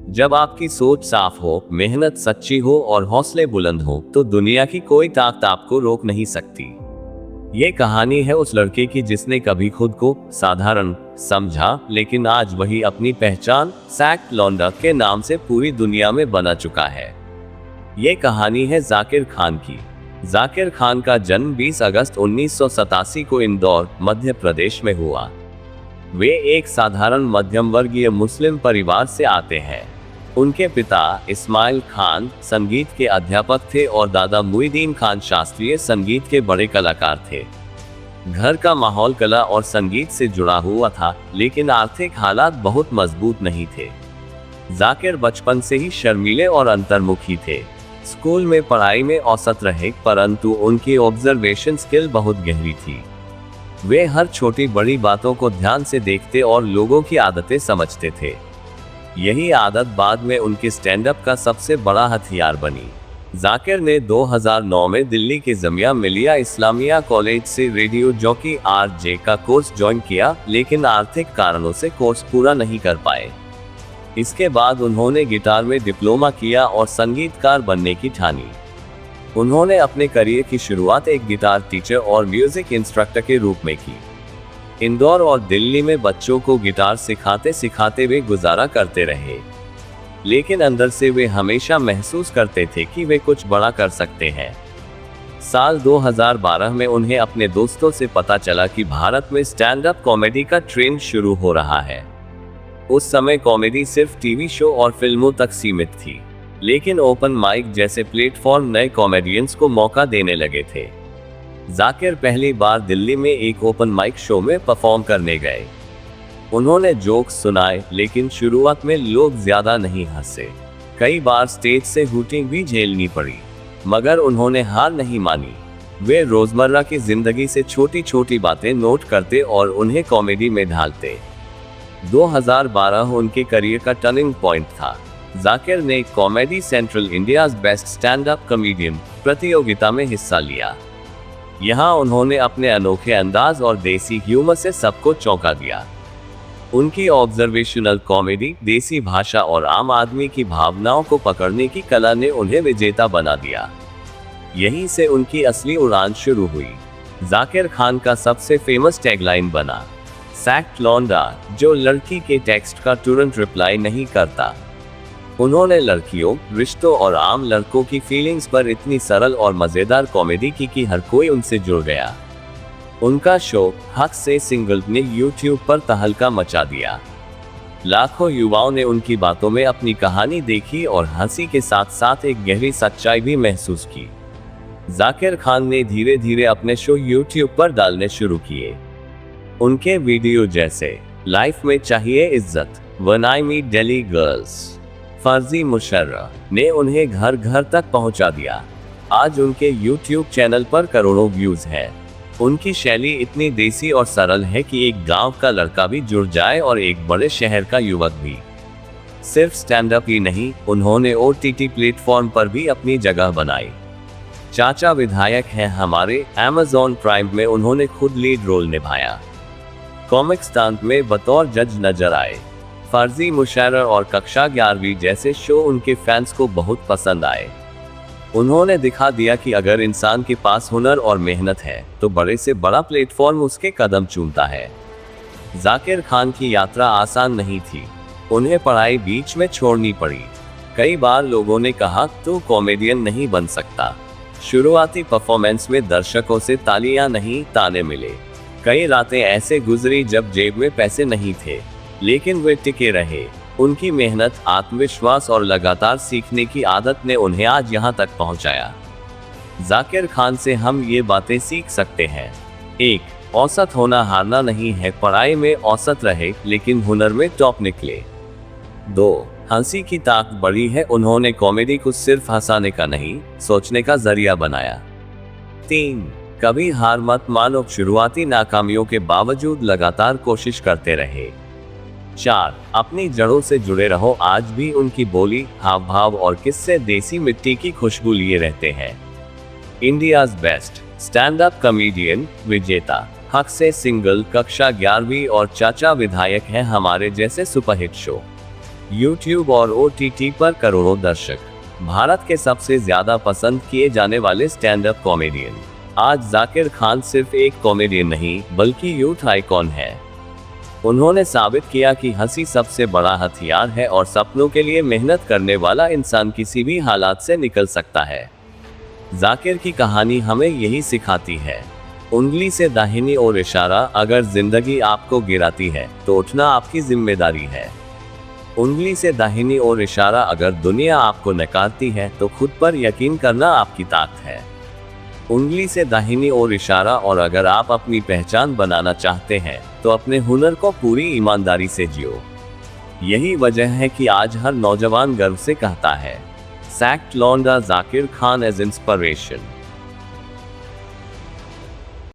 जब आपकी सोच साफ हो, मेहनत सच्ची हो और हौसले बुलंद हो, तो दुनिया की कोई ताकत आपको रोक नहीं सकती। ये कहानी है उस लड़के की जिसने कभी खुद को साधारण समझा, लेकिन आज वही अपनी पहचान सैक लौंडा के नाम से पूरी दुनिया में बना चुका है। ये कहानी है जाकिर खान की। जाकिर खान का जन्म 20 अगस्त 1987 को इंदौर, मध्य प्रदेश में हुआ। वे एक साधारण मध्यम वर्गीय मुस्लिम परिवार से आते हैं। उनके पिता इस्माइल खान संगीत के अध्यापक थे और दादा मुईदीन खान शास्त्रीय संगीत के बड़े कलाकार थे। घर का माहौल कला और संगीत से जुड़ा हुआ था, लेकिन आर्थिक हालात बहुत मजबूत नहीं थे। जाकिर बचपन से ही शर्मीले और अंतर्मुखी थे। स्कूल में पढ़ाई में औसत रहे, परंतु उनकी ऑब्जर्वेशन स्किल बहुत गहरी थी। वे हर छोटी बड़ी बातों को ध्यान से देखते और लोगों की आदतें समझते थे। यही आदत बाद में उनके स्टैंड अप का सबसे बड़ा हथियार बनी। जाकिर ने 2009 में दिल्ली के जामिया मिलिया इस्लामिया कॉलेज से रेडियो जॉकी आरजे का कोर्स ज्वाइन किया, लेकिन आर्थिक कारणों से कोर्स पूरा नहीं कर पाए। इसके बाद उन्होंने गिटार में डिप्लोमा किया और संगीतकार बनने की ठानी। उन्होंने अपने करियर की शुरुआत एक गिटार टीचर और म्यूजिक इंस्ट्रक्टर के रूप में की। इंदौर और दिल्ली में बच्चों को गिटार सिखाते सिखाते वे गुजारा करते रहे, लेकिन अंदर से वे हमेशा महसूस करते थे कि वे कुछ बड़ा कर सकते हैं। साल 2012 में उन्हें अपने दोस्तों से पता चला कि भारत में स्टैंड अप कॉमेडी का ट्रेंड शुरू हो रहा है। उस समय कॉमेडी सिर्फ टीवी शो और फिल्मों तक सीमित थी, लेकिन ओपन माइक जैसे प्लेटफॉर्म नए कॉमेडियंस को मौका देने लगे थे। जाकिर पहली बार दिल्ली में एक ओपन माइक शो में परफॉर्म करने गए। उन्होंने जोक्स सुनाए, लेकिन शुरुआत में लोग ज्यादा नहीं हंसे। कई बार स्टेज से हूटिंग भी झेलनी पड़ी, मगर उन्होंने हार नहीं मानी। वे रोजमर्रा की जिंदगी से छोटी छोटी बातें नोट करते और उन्हें कॉमेडी में ढालते। 2012 उनके करियर का टर्निंग पॉइंट था। जाकिर ने comedy central India's best stand up comedian प्रतियोगिता में हिस्सा लिया। यहाँ उन्होंने अपने अनोखे अंदाज और देसी ह्यूमर से सबको चौंका दिया। उनकी ऑब्जर्वेशनल कॉमेडी, देसी भाषा और आम आदमी की भावनाओं को पकड़ने की कला ने उन्हें विजेता बना दिया। यहीं से उनकी असली उड़ान शुरू हुई। जाकिर खान का सबसे फेमस टैगलाइन बना, सैक लौंडा, जो लड़की के टेक्स्ट का तुरंत रिप्लाई नहीं करता। उन्होंने लड़कियों, रिश्तों और आम लड़कों की फीलिंग्स पर इतनी सरल और मजेदार कॉमेडी की कि हर कोई उनसे जुड़ गया। उनका शो हक से सिंगल ने यूट्यूब पर तहलका मचा दिया। लाखों युवाओं ने उनकी बातों में अपनी कहानी देखी और हंसी के साथ साथ एक गहरी सच्चाई भी महसूस की। जाकिर खान ने धीरे धीरे अपने शो यूट्यूब पर डालने शुरू किए। उनके वीडियो जैसे लाइफ में चाहिए इज्जत, when I meet Delhi girls, फर्जी मुशर्रफ ने उन्हें घर घर तक पहुंचा दिया। आज उनके यूट्यूब चैनल पर करोड़ों व्यूज हैं। उनकी शैली इतनी देसी और सरल है कि एक गांव का लड़का भी जुड़ जाए और एक बड़े शहर का युवक भी। सिर्फ स्टैंड अप ही नहीं, उन्होंने OTT प्लेटफॉर्म पर भी अपनी जगह बनाई। चाचा विधायक हैं हमारे Amazon प्राइम में उन्होंने खुद लीड रोल निभाया। कॉमिक स्टंट में बतौर जज नजर आए। फर्जी मुशर्रफ और कक्षा 11वीं जैसे शो उनके फैंस को बहुत पसंद आए। उन्होंने दिखा दिया कि अगर इंसान के पास हुनर और मेहनत है, तो बड़े से बड़ा प्लेटफॉर्म उसके कदम चूमता है। जाकिर खान की यात्रा आसान नहीं थी। उन्हें पढ़ाई बीच में छोड़नी पड़ी। कई बार लोगों ने कहा तो कॉमेडियन नहीं बन सकता। शुरुआती परफॉर्मेंस में दर्शकों से तालियां नहीं, ताने मिले। कई रातें ऐसे गुजरी जब जेब में पैसे नहीं थे, लेकिन वे टिके रहे। उनकी मेहनत, आत्मविश्वास और लगातार सीखने की आदत ने उन्हें आज यहाँ तक पहुँचाया। जाकिर खान से हम ये बातें सीख सकते हैं। 1. औसत होना हारना नहीं है, पढ़ाई में औसत रहे लेकिन हुनर में टॉप निकले। 2. हंसी की ताकत बड़ी है, उन्होंने कॉमेडी को सिर्फ हंसाने का नहीं, सोचने का जरिया बनाया। 3. कभी हार मत मानो, शुरुआती नाकामियों के बावजूद लगातार कोशिश करते रहे। 4. अपनी जड़ों से जुड़े रहो, आज भी उनकी बोली, हाव भाव और किस्से देसी मिट्टी की खुशबू लिए रहते हैं। India's best stand up comedian विजेता, हक से सिंगल, कक्षा 11वीं और चाचा विधायक हैं हमारे जैसे सुपरहिट शो। यूट्यूब और OTT पर करोड़ों दर्शक। भारत के सबसे ज्यादा पसंद किए जाने वाले स्टैंड अप कॉमेडियन। आज जाकिर खान सिर्फ एक कॉमेडियन नहीं बल्कि यूथ आइकॉन है। उन्होंने साबित किया कि हंसी सबसे बड़ा हथियार है और सपनों के लिए मेहनत करने वाला इंसान किसी भी हालात से निकल सकता है। जाकिर की कहानी हमें यही सिखाती है। उंगली से दाहिनी ओर इशारा, अगर जिंदगी आपको गिराती है तो उठना आपकी जिम्मेदारी है। उंगली से दाहिनी ओर इशारा, अगर दुनिया आपको नकारती है तो खुद पर यकीन करना आपकी ताकत है। उंगली से दाहिनी ओर इशारा, और अगर आप अपनी पहचान बनाना चाहते हैं तो अपने हुनर को पूरी ईमानदारी से जियो। यही वजह है कि आज हर नौजवान गर्व से कहता है, सैक्ट लौंडा जाकिर खान एज इंस्पिरेशन।